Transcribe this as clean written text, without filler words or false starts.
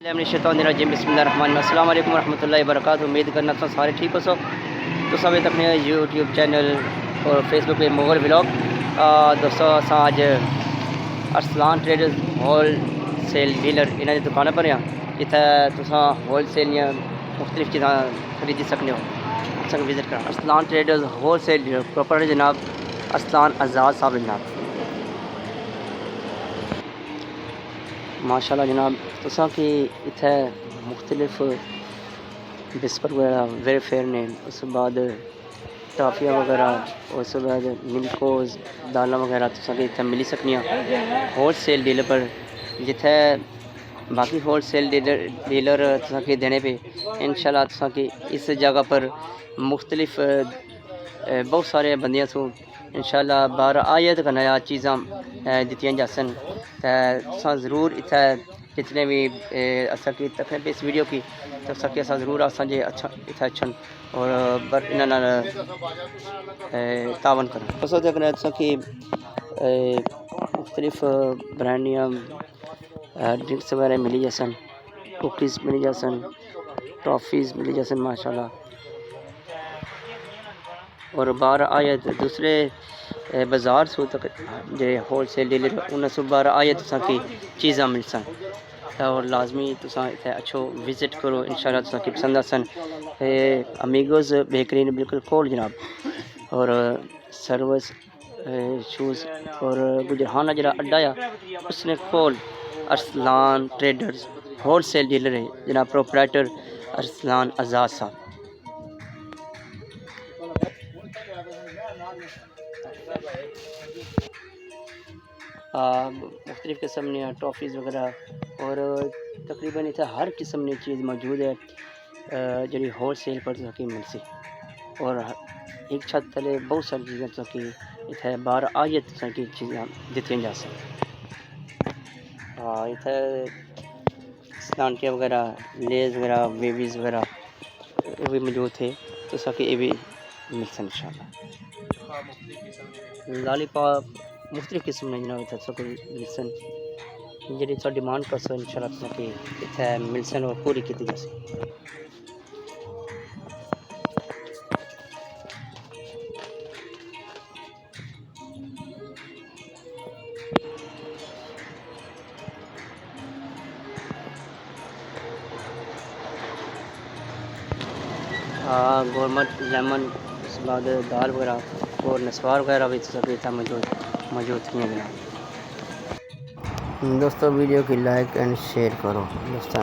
अस्सलाम वालेकुम रहमतुल्लाहि वबरकातुहू। उम्मीद करना तुम सारे ठीक हो। तो सब अपने यूट्यूब चैनल और फेसबुक पे मुगल व्लॉग दोस्तों आज Arsalan traders wholesale dealer इन्हों की दुकान पर हाँ जिथे तुस होल सेल या मुख्तलिफ चीज़ा खरीदी सकते हो। संग विजिट करा Arsalan traders wholesale dealer proper जनाब अरसलान आज़ाद साहब जनाब माशाल्लाह जनाब तुसा कि इत्थे मुख्तलिफ बिस्कुट वगैरह वेलफेयर ने उस बाद टाफियाँ वगैरह उस बाद मिल्कोज दाल वगैरह तुसा कि इत्थे मिली सकनियां होल सेल डीलर पर जिथे बाकी होल सेल डीलर तुसा कि देने पे इंशाल्लाह तुसा कि इस जगह पर मुख्तलिफ बहुत सारे बंदियां सू इंशाल्लाह बार आयत का नया चीज़ां दित्तियां जासन तुसा ज़रूर इत्थे जितने भी असा की तक इस वीडियो की तो सके असा ज़रूर असा जे अच्छा इत्थे अच्छन और बर इन तावन कर असा देखना असा कि मुख्तलिफ ब्रांडियां ड्रिंक्स वगैरह मिली जासन कुकीज़ मिली जासन टॉफ़ीज़ मिली जासन माशाल्लाह और बार आयत दूसरे बाज़ार सो तक जे होल सेल डीलर उन सु बार आयत तुसा की चीज़ां मिलसन और लाजमी तुसा इत्थे अच्छो विजिट करो इंशाल्लाह तुसा की पसंद आसन अमीगोज़ बेकरी ने बिल्कुल कोल जनाब और सर्विस शूज़ और गुजरहाना जरा अड्डा आ उसने coal Arsalan traders wholesale dealer है जनाब प्रोपराइटर अरसलान आज़ाद साहब। मुख्तलिफ़ किस्म ने टॉफ़ीज़ वगैरह और तकरीबन इतना हर किस्म की चीज़ मौजूद है जी होल सेल पर तक मिल सी और एक छत तले बहुत सारी चीज़ें तक इतने बार आयत की चीज़ें दित्तियां जा सकती इतने स्नानटिया वगैरह लेज़ वगैरह बेबीज़ वगैरह वो भी मौजूद थे तो सके ये भी मिल सन इंशाल्लाह लॉलीपॉप मुख्तलिफ किस्म ने जनाब इतने सब मिलसन जी डिमांड कर सो इंशाल्लाह कि इतने मिलसन और पूरी की जा सके। गवर्नमेंट लेमन उस बाद दाल वगैरह और नस्वार वगैरह भी सभी मौजूद हैं। दोस्तों वीडियो की लाइक एंड शेयर करो दोस्तों।